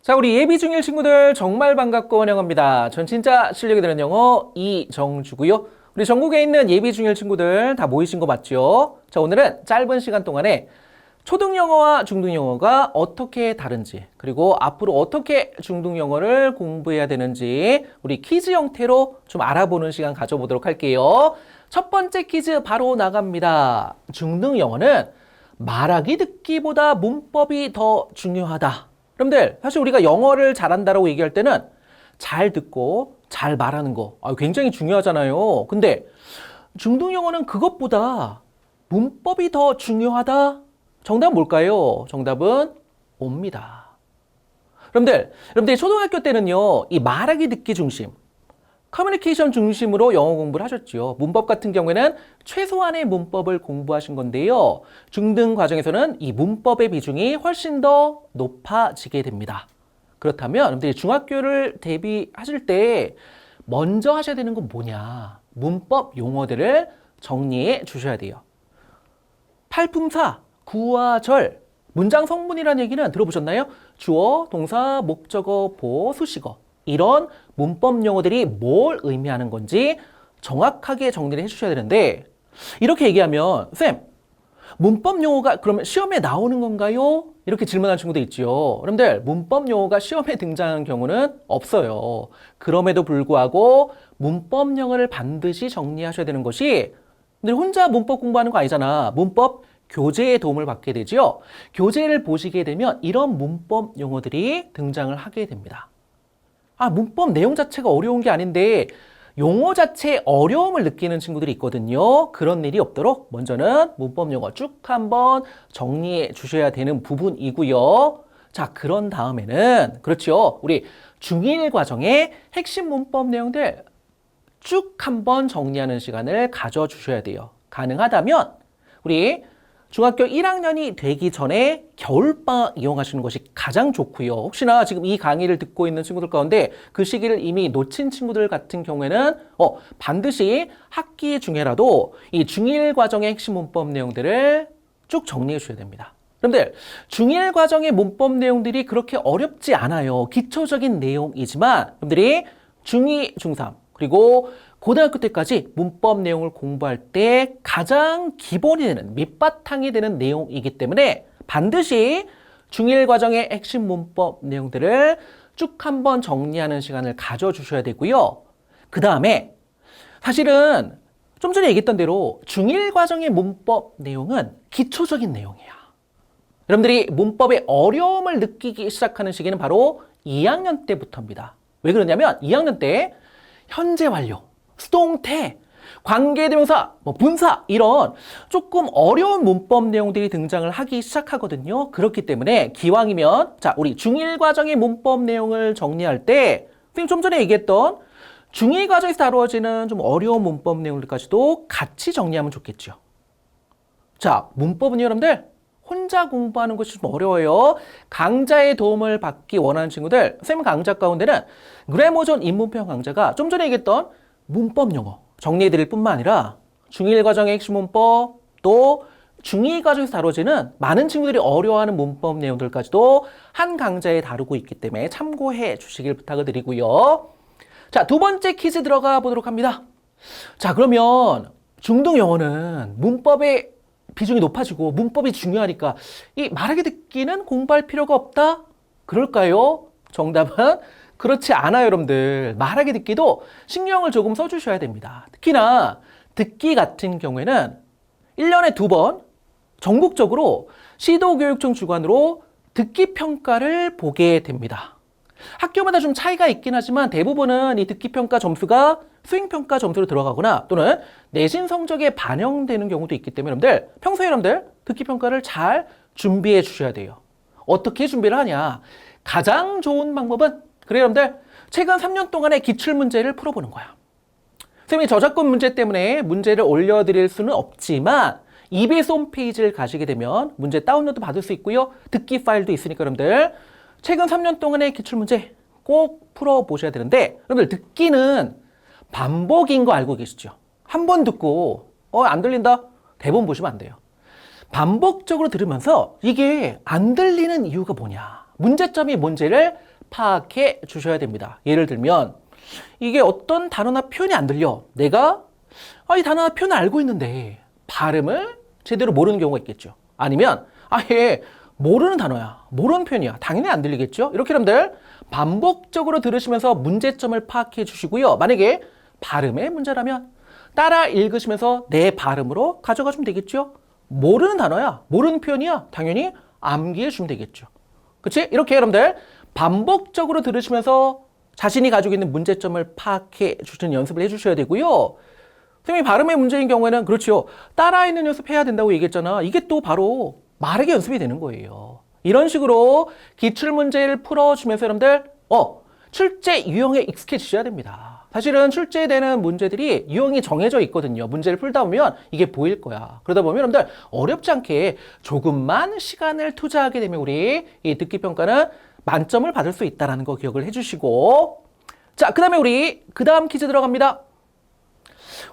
자, 우리 예비 중일 친구들 정말 반갑고 환영합니다. 전 진짜 실력이 되는 영어 이정주고요. 우리 전국에 있는 예비 중일 친구들 다 모이신 거 맞죠? 자, 오늘은 짧은 시간 동안에 초등 영어와 중등 영어가 어떻게 다른지, 그리고 앞으로 어떻게 중등 영어를 공부해야 되는지 우리 퀴즈 형태로 좀 알아보는 시간 가져보도록 할게요. 첫 번째 퀴즈 바로 나갑니다. 중등 영어는 말하기 듣기보다 문법이 더 중요하다. 여러분들, 사실 우리가 영어를 잘한다라고 얘기할 때는 잘 듣고 잘 말하는 거 굉장히 중요하잖아요. 근데 중등 영어는 그것보다 문법이 더 중요하다? 정답은 뭘까요? 정답은 옵니다. 여러분들 초등학교 때는요, 이 말하기 듣기 중심, 커뮤니케이션 중심으로 영어 공부를 하셨죠. 문법 같은 경우에는 최소한의 문법을 공부하신 건데요. 중등 과정에서는 이 문법의 비중이 훨씬 더 높아지게 됩니다. 그렇다면 여러분들이 중학교를 대비하실 때 먼저 하셔야 되는 건 뭐냐? 문법 용어들을 정리해 주셔야 돼요. 팔품사, 구와 절, 문장 성분이라는 얘기는 들어보셨나요? 주어, 동사, 목적어, 보어, 수식어. 이런 문법 용어들이 뭘 의미하는 건지 정확하게 정리를 해주셔야 되는데, 이렇게 얘기하면 쌤, 문법 용어가 그러면 시험에 나오는 건가요? 이렇게 질문하는 친구도 있죠. 여러분들, 문법 용어가 시험에 등장하는 경우는 없어요. 그럼에도 불구하고 문법 용어를 반드시 정리하셔야 되는 것이, 근데 혼자 문법 공부하는 거 아니잖아. 문법 교재의 도움을 받게 되죠. 교재를 보시게 되면 이런 문법 용어들이 등장을 하게 됩니다. 문법 내용 자체가 어려운 게 아닌데 용어 자체에 어려움을 느끼는 친구들이 있거든요. 그런 일이 없도록 먼저는 문법 용어 쭉 한번 정리해 주셔야 되는 부분이고요. 자, 그런 다음에는 그렇죠. 우리 중1 과정의 핵심 문법 내용들 쭉 한번 정리하는 시간을 가져주셔야 돼요. 가능하다면 우리 중학교 1학년이 되기 전에 겨울방학 이용하시는 것이 가장 좋고요. 혹시나 지금 이 강의를 듣고 있는 친구들 가운데 그 시기를 이미 놓친 친구들 같은 경우에는 반드시 학기 중에라도 이 중1 과정의 핵심 문법 내용들을 쭉 정리해 주셔야 됩니다. 여러분들, 중1 과정의 문법 내용들이 그렇게 어렵지 않아요. 기초적인 내용이지만 여러분들이 중2, 중3 그리고 고등학교 때까지 문법 내용을 공부할 때 가장 기본이 되는, 밑바탕이 되는 내용이기 때문에 반드시 중1 과정의 핵심 문법 내용들을 쭉 한번 정리하는 시간을 가져주셔야 되고요. 그 다음에 사실은 좀 전에 얘기했던 대로 중1 과정의 문법 내용은 기초적인 내용이야. 여러분들이 문법의 어려움을 느끼기 시작하는 시기는 바로 2학년 때부터입니다. 왜 그러냐면 2학년 때 현재 완료, 수동태, 관계대명사, 분사 이런 조금 어려운 문법 내용들이 등장을 하기 시작하거든요. 그렇기 때문에 기왕이면 자, 우리 중1 과정의 문법 내용을 정리할 때 선생님 좀 전에 얘기했던 중2 과정에서 다루어지는 좀 어려운 문법 내용들까지도 같이 정리하면 좋겠죠. 자, 문법은요, 여러분들 혼자 공부하는 것이 좀 어려워요. 강좌의 도움을 받기 원하는 친구들, 선생님 강좌 가운데는 그래머존 입문편 강좌가 좀 전에 얘기했던 문법 용어 정리해드릴 뿐만 아니라 중1 과정의 핵심 문법, 또 중2 과정에서 다뤄지는 많은 친구들이 어려워하는 문법 내용들까지도 한 강좌에 다루고 있기 때문에 참고해 주시길 부탁을 드리고요. 자, 두 번째 퀴즈 들어가 보도록 합니다. 자, 그러면 중등 영어는 문법의 비중이 높아지고 문법이 중요하니까 이 말하기 듣기는 공부할 필요가 없다? 그럴까요? 정답은 그렇지 않아요, 여러분들. 말하기 듣기도 신경을 조금 써주셔야 됩니다. 특히나 듣기 같은 경우에는 1년에 2번 전국적으로 시도교육청 주관으로 듣기 평가를 보게 됩니다. 학교마다 좀 차이가 있긴 하지만 대부분은 이 듣기 평가 점수가 수행평가 점수로 들어가거나 또는 내신 성적에 반영되는 경우도 있기 때문에 여러분들 평소에 여러분들 듣기 평가를 잘 준비해 주셔야 돼요. 어떻게 준비를 하냐? 가장 좋은 방법은 그래요, 여러분들 최근 3년 동안의 기출문제를 풀어보는 거야. 선생님이 저작권 문제 때문에 문제를 올려드릴 수는 없지만 EBS 홈페이지를 가시게 되면 문제 다운로드 받을 수 있고요. 듣기 파일도 있으니까 여러분들 최근 3년 동안의 기출문제 꼭 풀어보셔야 되는데 여러분들 듣기는 반복인 거 알고 계시죠? 한 번 듣고 안 들린다? 대본 보시면 안 돼요. 반복적으로 들으면서 이게 안 들리는 이유가 뭐냐? 문제점이 뭔지를 파악해 주셔야 됩니다. 예를 들면 이게 어떤 단어나 표현이 안 들려. 내가 이 단어나 표현을 알고 있는데 발음을 제대로 모르는 경우가 있겠죠. 아니면 아예 모르는 단어야, 모르는 표현이야. 당연히 안 들리겠죠. 이렇게 여러분들 반복적으로 들으시면서 문제점을 파악해 주시고요. 만약에 발음의 문제라면 따라 읽으시면서 내 발음으로 가져가 주면 되겠죠. 모르는 단어야, 모르는 표현이야. 당연히 암기해 주면 되겠죠. 그치? 이렇게 여러분들 반복적으로 들으시면서 자신이 가지고 있는 문제점을 파악해 주시는 연습을 해주셔야 되고요. 선생님이 발음의 문제인 경우에는 그렇죠. 따라 읽는 연습해야 된다고 얘기했잖아. 이게 또 바로 말하기 연습이 되는 거예요. 이런 식으로 기출문제를 풀어주면서 여러분들 출제 유형에 익숙해지셔야 됩니다. 사실은 출제되는 문제들이 유형이 정해져 있거든요. 문제를 풀다 보면 이게 보일 거야. 그러다 보면 여러분들 어렵지 않게 조금만 시간을 투자하게 되면 우리 이 듣기평가는 만점을 받을 수 있다는 거 기억을 해주시고, 자, 그 다음에 우리 그 다음 퀴즈 들어갑니다.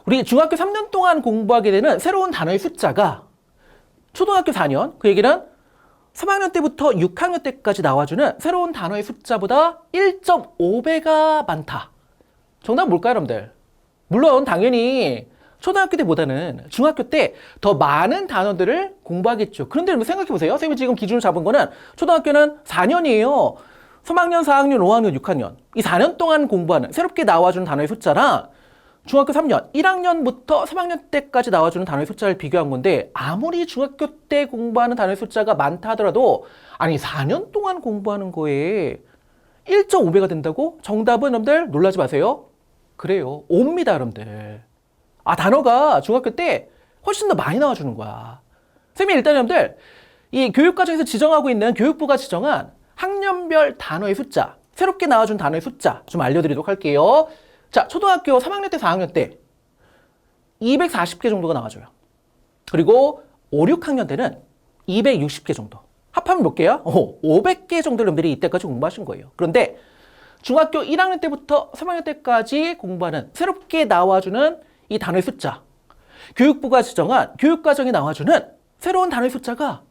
우리 중학교 3년 동안 공부하게 되는 새로운 단어의 숫자가 초등학교 4년, 그 얘기는 3학년 때부터 6학년 때까지 나와주는 새로운 단어의 숫자보다 1.5배가 많다. 정답은 뭘까요, 여러분들? 물론 당연히 초등학교 때보다는 중학교 때 더 많은 단어들을 공부하겠죠. 그런데 여러분 생각해보세요. 선생님이 지금 기준을 잡은 거는 초등학교는 4년이에요. 3학년, 4학년, 5학년, 6학년. 이 4년 동안 공부하는 새롭게 나와주는 단어의 숫자랑 중학교 3년, 1학년부터 3학년 때까지 나와주는 단어의 숫자를 비교한 건데 아무리 중학교 때 공부하는 단어의 숫자가 많다 하더라도 아니 4년 동안 공부하는 거에 1.5배가 된다고? 정답은 여러분들 놀라지 마세요. 그래요. 옵니다, 여러분들. 단어가 중학교 때 훨씬 더 많이 나와주는 거야. 선생님이 일단 여러분들 이 교육과정에서 지정하고 있는 교육부가 지정한 학년별 단어의 숫자, 새롭게 나와준 단어의 숫자 좀 알려드리도록 할게요. 자, 초등학교 3학년 때, 4학년 때 240개 정도가 나와줘요. 그리고 5, 6학년 때는 260개 정도. 합하면 몇 개야? 500개 정도 여러분들이 이때까지 공부하신 거예요. 그런데 중학교 1학년 때부터 3학년 때까지 공부하는 새롭게 나와주는 이 단어의 숫자, 교육부가 지정한 교육과정에 나와주는 새로운 단어의 숫자가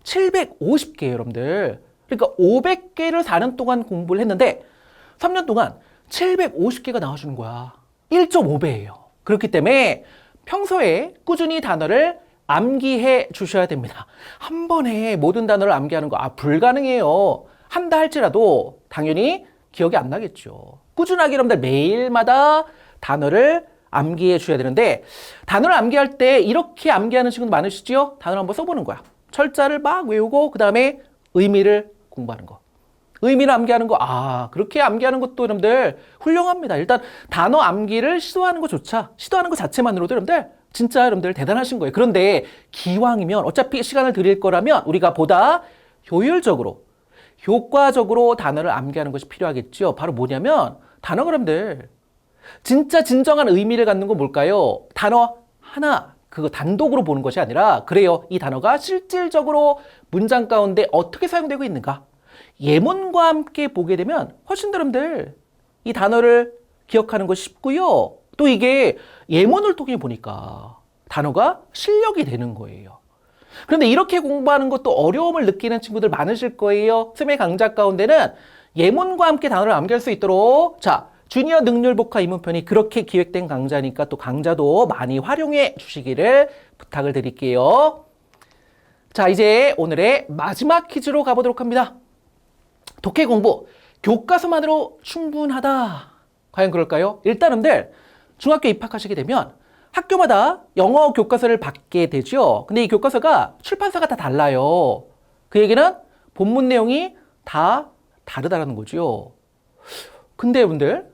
750개예요, 여러분들. 그러니까 500개를 4년 동안 공부를 했는데 3년 동안 750개가 나와주는 거야. 1.5배예요. 그렇기 때문에 평소에 꾸준히 단어를 암기해 주셔야 됩니다. 한 번에 모든 단어를 암기하는 거 불가능해요. 한다 할지라도 당연히 기억이 안 나겠죠. 꾸준하게 여러분들 매일마다 단어를 암기해 주셔야 되는데 단어를 암기할 때 이렇게 암기하는 친구도 많으시죠? 단어를 한번 써보는 거야. 철자를 막 외우고 그 다음에 의미를 공부하는 거. 의미를 암기하는 거, 그렇게 암기하는 것도 여러분들 훌륭합니다. 일단 단어 암기를 시도하는 것조차, 시도하는 것 자체만으로도 여러분들 진짜 여러분들 대단하신 거예요. 그런데 기왕이면 어차피 시간을 드릴 거라면 우리가 보다 효율적으로, 효과적으로 단어를 암기하는 것이 필요하겠죠. 바로 뭐냐면 단어가 여러분들 진짜 진정한 의미를 갖는 건 뭘까요? 단어 하나, 그거 단독으로 보는 것이 아니라 그래요. 이 단어가 실질적으로 문장 가운데 어떻게 사용되고 있는가? 예문과 함께 보게 되면 훨씬 더 여러분들 이 단어를 기억하는 것이 쉽고요. 또 이게 예문을 통해 보니까 단어가 실력이 되는 거예요. 그런데 이렇게 공부하는 것도 어려움을 느끼는 친구들 많으실 거예요. 쌤의 강좌 가운데는 예문과 함께 단어를 암기할 수 있도록 주니어 능률복화 입문편이 그렇게 기획된 강좌니까 또 강좌도 많이 활용해 주시기를 부탁을 드릴게요. 자, 이제 오늘의 마지막 퀴즈로 가보도록 합니다. 독해 공부, 교과서만으로 충분하다. 과연 그럴까요? 일단 여러분들 중학교 입학하시게 되면 학교마다 영어 교과서를 받게 되죠. 근데 이 교과서가 출판사가 다 달라요. 그 얘기는 본문 내용이 다 다르다는 거죠. 근데 여러분들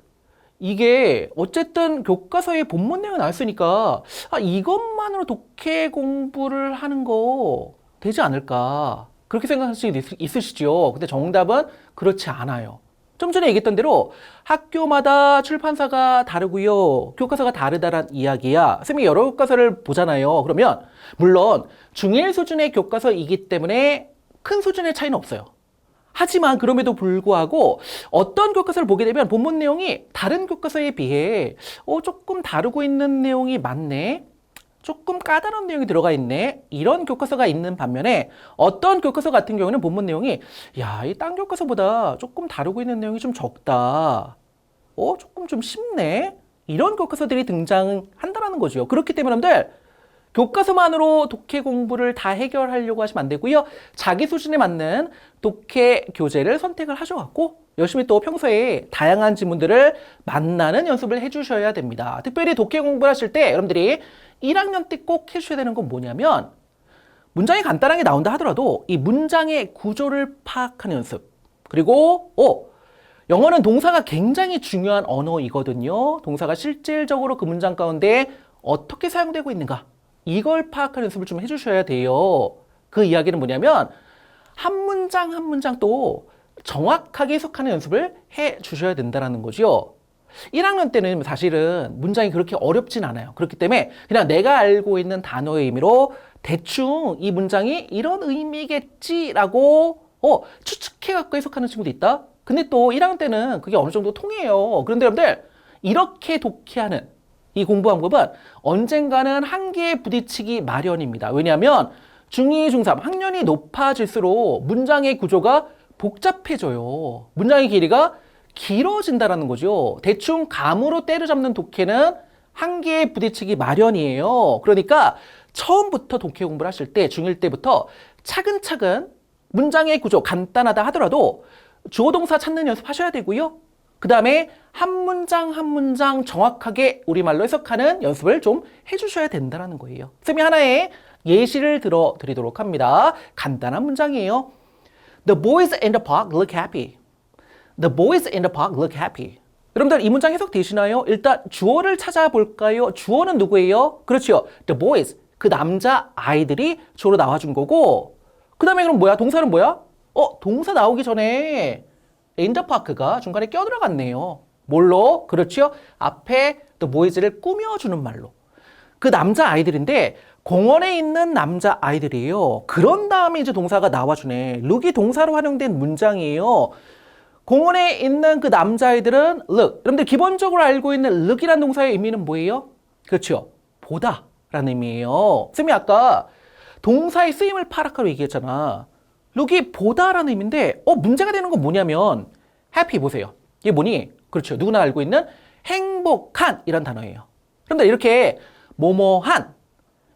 이게 어쨌든 교과서의 본문 내용이 나왔으니까 이것만으로 독해 공부를 하는 거 되지 않을까 그렇게 생각하실 수 있으시죠. 근데 정답은 그렇지 않아요. 좀 전에 얘기했던 대로 학교마다 출판사가 다르고요. 교과서가 다르다란 이야기야. 쌤이 여러 교과서를 보잖아요. 그러면 물론 중1 수준의 교과서이기 때문에 큰 수준의 차이는 없어요. 하지만 그럼에도 불구하고 어떤 교과서를 보게 되면 본문 내용이 다른 교과서에 비해 조금 다르고 있는 내용이 많네. 조금 까다로운 내용이 들어가 있네. 이런 교과서가 있는 반면에 어떤 교과서 같은 경우는 본문 내용이 야, 이 딴 교과서보다 조금 다루고 있는 내용이 좀 적다. 조금 좀 쉽네. 이런 교과서들이 등장한다라는 거죠. 그렇기 때문에 여러분들 교과서만으로 독해 공부를 다 해결하려고 하시면 안 되고요. 자기 수준에 맞는 독해 교재를 선택을 하셔갖고 열심히 또 평소에 다양한 지문들을 만나는 연습을 해주셔야 됩니다. 특별히 독해 공부를 하실 때 여러분들이 1학년 때 꼭 해주셔야 되는 건 뭐냐면 문장이 간단하게 나온다 하더라도 이 문장의 구조를 파악하는 연습. 그리고 영어는 동사가 굉장히 중요한 언어이거든요. 동사가 실질적으로 그 문장 가운데 어떻게 사용되고 있는가. 이걸 파악하는 연습을 좀 해주셔야 돼요. 그 이야기는 뭐냐면 한 문장 한 문장 또 정확하게 해석하는 연습을 해주셔야 된다는 거죠. 1학년 때는 사실은 문장이 그렇게 어렵진 않아요. 그렇기 때문에 그냥 내가 알고 있는 단어의 의미로 대충 이 문장이 이런 의미겠지라고 추측해갖고 해석하는 친구도 있다. 근데 또 1학년 때는 그게 어느 정도 통해요. 그런데 여러분들 이렇게 독해하는 이 공부 방법은 언젠가는 한계에 부딪히기 마련입니다. 왜냐하면 중2, 중3 학년이 높아질수록 문장의 구조가 복잡해져요. 문장의 길이가 길어진다는 거죠. 대충 감으로 때려잡는 독해는 한계에 부딪히기 마련이에요. 그러니까 처음부터 독해 공부를 하실 때 중1 때부터 차근차근 문장의 구조 간단하다 하더라도 주어 동사 찾는 연습하셔야 되고요. 그 다음에 한 문장 한 문장 정확하게 우리말로 해석하는 연습을 좀 해주셔야 된다는 거예요. 쌤이 하나의 예시를 들어드리도록 합니다. 간단한 문장이에요. The boys in the park look happy. The boys in the park look happy. 여러분들 이 문장 해석 되시나요? 일단 주어를 찾아볼까요? 주어는 누구예요? 그렇죠. The boys. 그 남자 아이들이 주어로 나와준 거고 그 다음에 그럼 뭐야? 동사는 뭐야? 동사 나오기 전에 in the park가 중간에 껴들어갔네요. 뭘로? 그렇죠. 앞에 the boys를 꾸며주는 말로. 그 남자 아이들인데 공원에 있는 남자 아이들이에요. 그런 다음에 이제 동사가 나와주네. look이 동사로 활용된 문장이에요. 공원에 있는 그 남자아이들은 look. 여러분들 기본적으로 알고 있는 look이라는 동사의 의미는 뭐예요? 그렇죠. 보다 라는 의미예요. 쌤이 아까 동사의 쓰임을 파악하라고 얘기했잖아. look이 보다라는 의미인데 문제가 되는 건 뭐냐면 happy 보세요. 이게 뭐니? 그렇죠. 누구나 알고 있는 행복한 이란 단어예요. 그런데 이렇게 뭐뭐한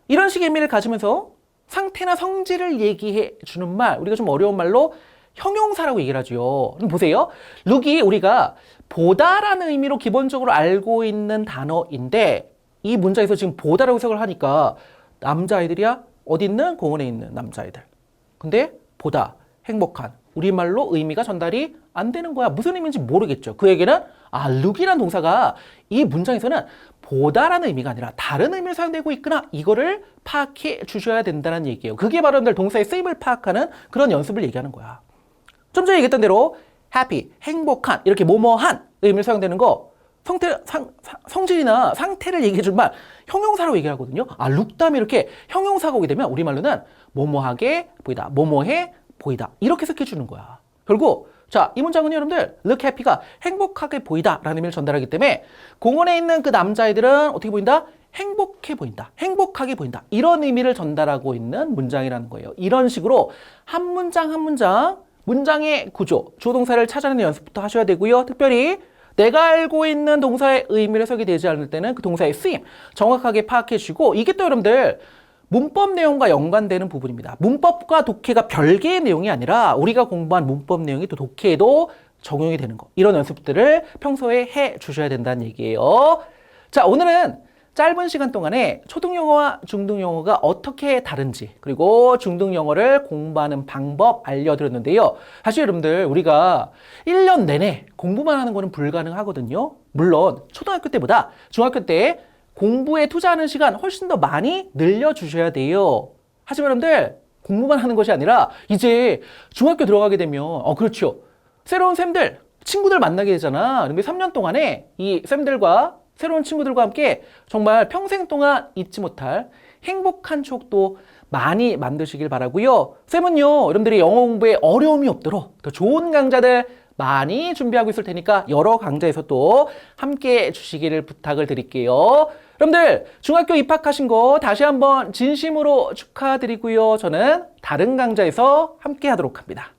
이런 식의 의미를 가지면서 상태나 성질을 얘기해 주는 말, 우리가 좀 어려운 말로 형용사라고 얘기를 하죠. 그럼 보세요. look이 우리가 보다라는 의미로 기본적으로 알고 있는 단어인데 이 문장에서 지금 보다라고 해석을 하니까 남자아이들이야? 어디 있는? 공원에 있는 남자아이들. 근데 보다, 행복한. 우리말로 의미가 전달이 안 되는 거야. 무슨 의미인지 모르겠죠. 그 얘기는 look이라는 동사가 이 문장에서는 보다라는 의미가 아니라 다른 의미로 사용되고 있구나. 이거를 파악해 주셔야 된다는 얘기예요. 그게 바로 여러분들 동사의 쓰임을 파악하는 그런 연습을 얘기하는 거야. 좀 전에 얘기했던 대로 happy, 행복한 이렇게 뭐뭐한 의미로 사용되는 거 성질이나 상태를 얘기해 줄 말 형용사라고 얘기를 하거든요. look 다음에 이렇게 형용사가 오게 되면 우리말로는 뭐뭐하게 보이다, 뭐뭐해 보이다 이렇게 해석해 주는 거야. 결국 자, 이 문장은 여러분들 look happy가 행복하게 보이다 라는 의미를 전달하기 때문에 공원에 있는 그 남자애들은 어떻게 보인다? 행복해 보인다. 행복하게 보인다. 이런 의미를 전달하고 있는 문장이라는 거예요. 이런 식으로 한 문장 한 문장 문장의 구조, 주어 동사를 찾아내는 연습부터 하셔야 되고요. 특별히 내가 알고 있는 동사의 의미를 해석이 되지 않을 때는 그 동사의 쓰임 정확하게 파악해 주시고 이게 또 여러분들 문법 내용과 연관되는 부분입니다. 문법과 독해가 별개의 내용이 아니라 우리가 공부한 문법 내용이 또 독해에도 적용이 되는 거. 이런 연습들을 평소에 해 주셔야 된다는 얘기예요. 자, 오늘은 짧은 시간 동안에 초등영어와 중등영어가 어떻게 다른지 그리고 중등영어를 공부하는 방법 알려드렸는데요. 사실 여러분들 우리가 1년 내내 공부만 하는 거는 불가능하거든요. 물론 초등학교 때보다 중학교 때 공부에 투자하는 시간 훨씬 더 많이 늘려주셔야 돼요. 하지만 여러분들 공부만 하는 것이 아니라 이제 중학교 들어가게 되면 그렇죠. 새로운 쌤들, 친구들 만나게 되잖아. 그런데 3년 동안에 이 쌤들과 새로운 친구들과 함께 정말 평생 동안 잊지 못할 행복한 추억도 많이 만드시길 바라고요. 쌤은요, 여러분들이 영어 공부에 어려움이 없도록 더 좋은 강좌들 많이 준비하고 있을 테니까 여러 강좌에서 또 함께 해주시기를 부탁을 드릴게요. 여러분들 중학교 입학하신 거 다시 한번 진심으로 축하드리고요. 저는 다른 강좌에서 함께 하도록 합니다.